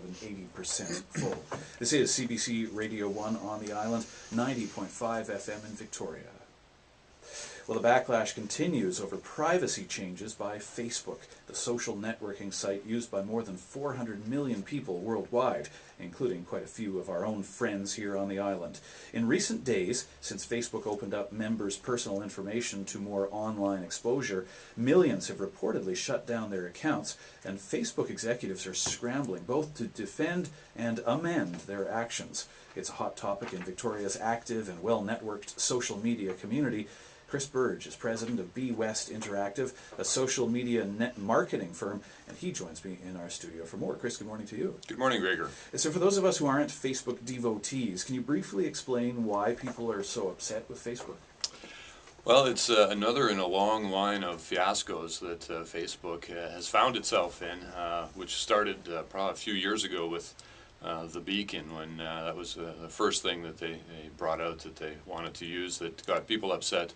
than 80% full. This is CBC Radio 1 on the island, 90.5 FM in Victoria. Well, the backlash continues over privacy changes by Facebook, the social networking site used by more than 400 million people worldwide, including quite a few of our own friends here on the island. In recent days, since Facebook opened up members' personal information to more online exposure, millions have reportedly shut down their accounts, and Facebook executives are scrambling both to defend and amend their actions. It's a hot topic in Victoria's active and well-networked social media community. Chris Burdge is president of Be West Interactive, a social media net marketing firm, and he joins me in our studio for more. Chris, good morning to you. Good morning, Gregor. So for those of us who aren't Facebook devotees, can you briefly explain why people are so upset with Facebook? Well, it's another in a long line of fiascos that Facebook has found itself in, which started probably a few years ago with the beacon, when that was the first thing that they brought out that they wanted to use that got people upset.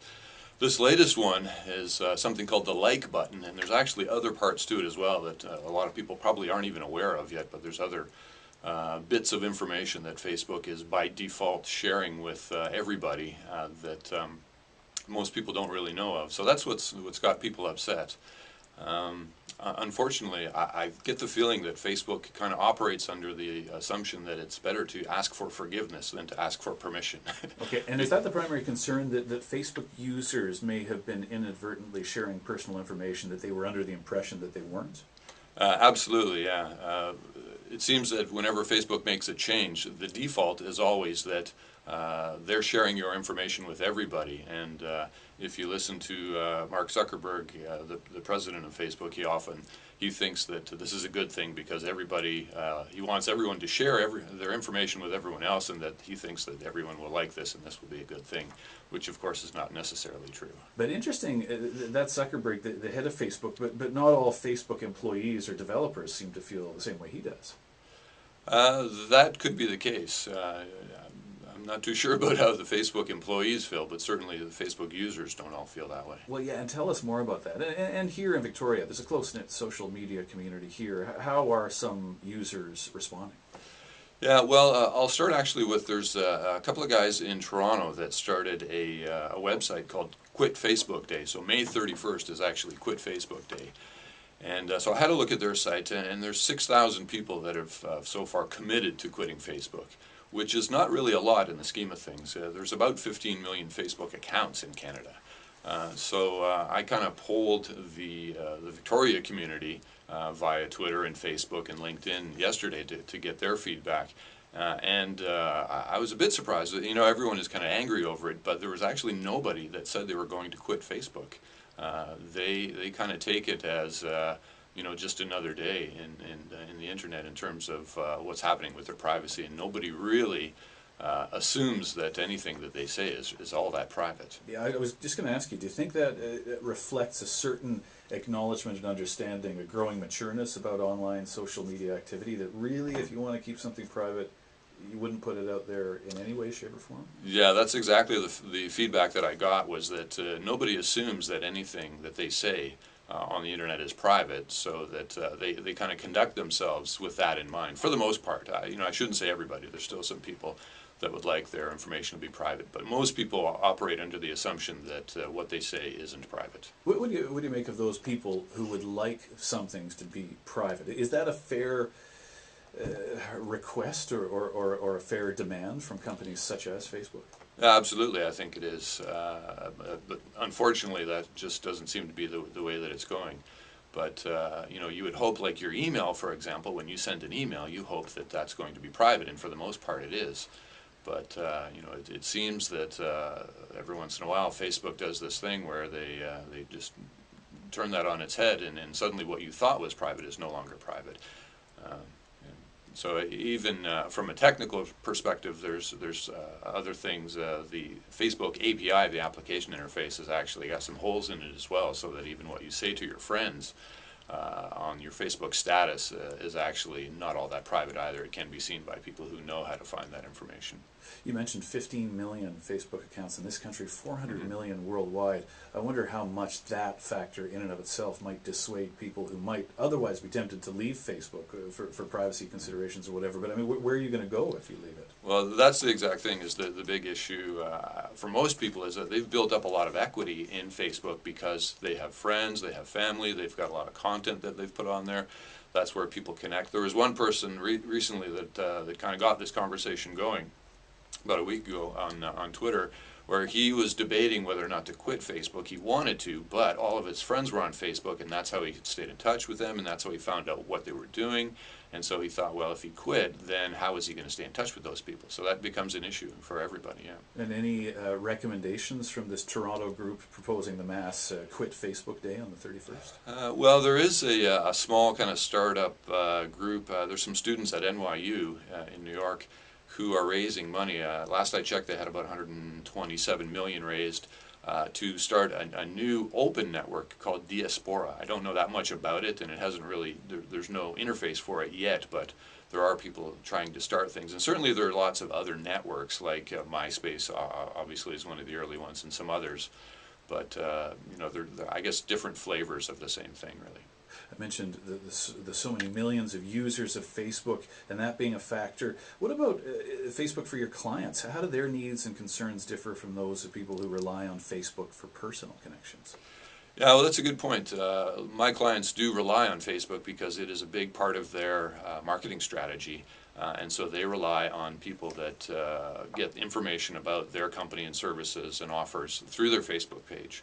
This latest one is something called the like button, and there's actually other parts to it as well that a lot of people probably aren't even aware of yet, but there's other bits of information that Facebook is by default sharing with everybody that most people don't really know of. So that's what's got people upset. Unfortunately, I get the feeling that Facebook kind of operates under the assumption that it's better to ask for forgiveness than to ask for permission. Okay, and is that the primary concern, that Facebook users may have been inadvertently sharing personal information that they were under the impression that they weren't? Absolutely, yeah. It seems that whenever Facebook makes a change, the default is always that they're sharing your information with everybody. And if you listen to Mark Zuckerberg, the president of Facebook, he thinks that this is a good thing because everybody, he wants everyone to share their information with everyone else, and that he thinks that everyone will like this and this will be a good thing, which of course is not necessarily true. But interesting, that's Zuckerberg, the head of Facebook, but not all Facebook employees or developers seem to feel the same way he does. That could be the case. I'm not too sure about how the Facebook employees feel, but certainly the Facebook users don't all feel that way. Well, yeah, and tell us more about that. And here in Victoria, there's a close-knit social media community here. How are some users responding? Yeah, well, I'll start actually with, there's a couple of guys in Toronto that started a website called Quit Facebook Day. So May 31st is actually Quit Facebook Day. And so I had a look at their site, and there's 6,000 people that have so far committed to quitting Facebook, which is not really a lot in the scheme of things. There's about 15 million Facebook accounts in Canada. So I kind of polled the Victoria community via Twitter and Facebook and LinkedIn yesterday to get their feedback. And I was a bit surprised that, everyone is kind of angry over it, but there was actually nobody that said they were going to quit Facebook. They kind of take it as just another day in the internet in terms of what's happening with their privacy, and nobody really assumes that anything that they say is all that private. Yeah, I was just going to ask you, do you think that reflects a certain acknowledgement and understanding, a growing matureness about online social media activity, that really, if you want to keep something private, you wouldn't put it out there in any way, shape, or form? Yeah, that's exactly the feedback that I got, was that nobody assumes that anything that they say on the internet is private, so that they kind of conduct themselves with that in mind, for the most part. I shouldn't say everybody. There's still some people that would like their information to be private, but most people operate under the assumption that what they say isn't private. What do you make of those people who would like some things to be private? Is that a fair request or a fair demand from companies such as Facebook? Absolutely, I think it is. But unfortunately, that just doesn't seem to be the way that it's going. But you would hope, like your email, for example, when you send an email, you hope that that's going to be private, and for the most part it is. But it seems that every once in a while Facebook does this thing where they just turn that on its head, and suddenly what you thought was private is no longer private. So even from a technical perspective, there's other things. The Facebook API, the application interface, has actually got some holes in it as well, so that even what you say to your friends on your Facebook status is actually not all that private either. It can be seen by people who know how to find that information. You mentioned 15 million Facebook accounts in this country, 400 million worldwide. I wonder how much that factor in and of itself might dissuade people who might otherwise be tempted to leave Facebook for privacy considerations or whatever. But I mean, where are you going to go if you leave it? Well, that's the exact thing. Is the big issue for most people is that they've built up a lot of equity in Facebook because they have friends, they have family, they've got a lot of content that they've put on there. That's where people connect. There was one person recently that kind of got this conversation going about a week ago on Twitter, where he was debating whether or not to quit Facebook. He wanted to, but all of his friends were on Facebook, and that's how he stayed in touch with them, and that's how he found out what they were doing. And so he thought, well, if he quit, then how is he going to stay in touch with those people? So that becomes an issue for everybody, yeah. And any recommendations from this Toronto group proposing the mass quit Facebook day on the 31st? Well, there is a small kind of startup group. There's some students at NYU in New York who are raising money. Last I checked, they had about 127 million raised to start a new open network called Diaspora. I don't know that much about it, and it hasn't really, there's no interface for it yet, but there are people trying to start things. And certainly there are lots of other networks, like MySpace obviously is one of the early ones, and some others. But, you know, they're, I guess, different flavors of the same thing, really. I mentioned the so many millions of users of Facebook and that being a factor. What about Facebook for your clients? How do their needs and concerns differ from those of people who rely on Facebook for personal connections? Yeah, well, that's a good point. My clients do rely on Facebook because it is a big part of their marketing strategy. And so they rely on people that get information about their company and services and offers through their Facebook page.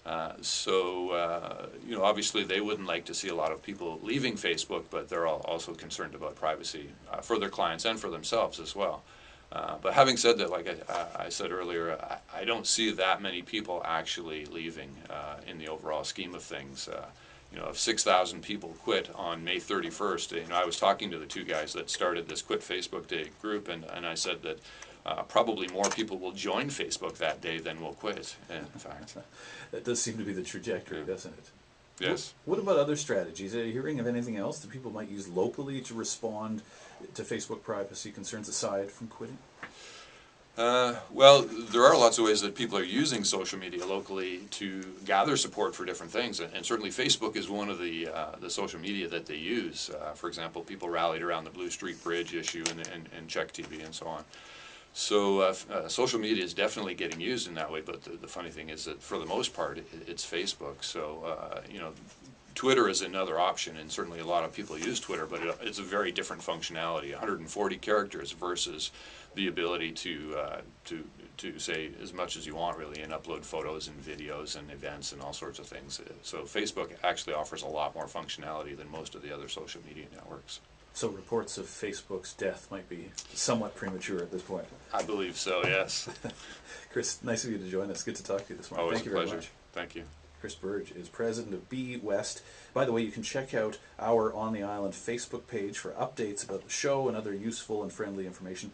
You know, obviously they wouldn't like to see a lot of people leaving Facebook, but they're also concerned about privacy for their clients and for themselves as well. But having said that, like I said earlier, I don't see that many people actually leaving in the overall scheme of things. You know, if 6,000 people quit on May 31st, you know, I was talking to the two guys that started this Quit Facebook Day group, and I said that probably more people will join Facebook that day than will quit, in fact. That does seem to be the trajectory, doesn't it? Yes. What about other strategies? Are you hearing of anything else that people might use locally to respond to Facebook privacy concerns aside from quitting? Well, there are lots of ways that people are using social media locally to gather support for different things, and certainly Facebook is one of the social media that they use. For example, people rallied around the Blue Street Bridge issue and Check TV and so on. So social media is definitely getting used in that way, but the funny thing is that for the most part, it's Facebook. So, you know, Twitter is another option, and certainly a lot of people use Twitter, but it's a very different functionality, 140 characters versus the ability to say as much as you want, really, and upload photos and videos and events and all sorts of things. So Facebook actually offers a lot more functionality than most of the other social media networks. So reports of Facebook's death might be somewhat premature at this point. I believe so, yes. Chris, nice of you to join us. Good to talk to you this morning. Always Thank you a very pleasure. much. Thank you. Chris Burdge is president of Be West. By the way, you can check out our On the Island Facebook page for updates about the show and other useful and friendly information.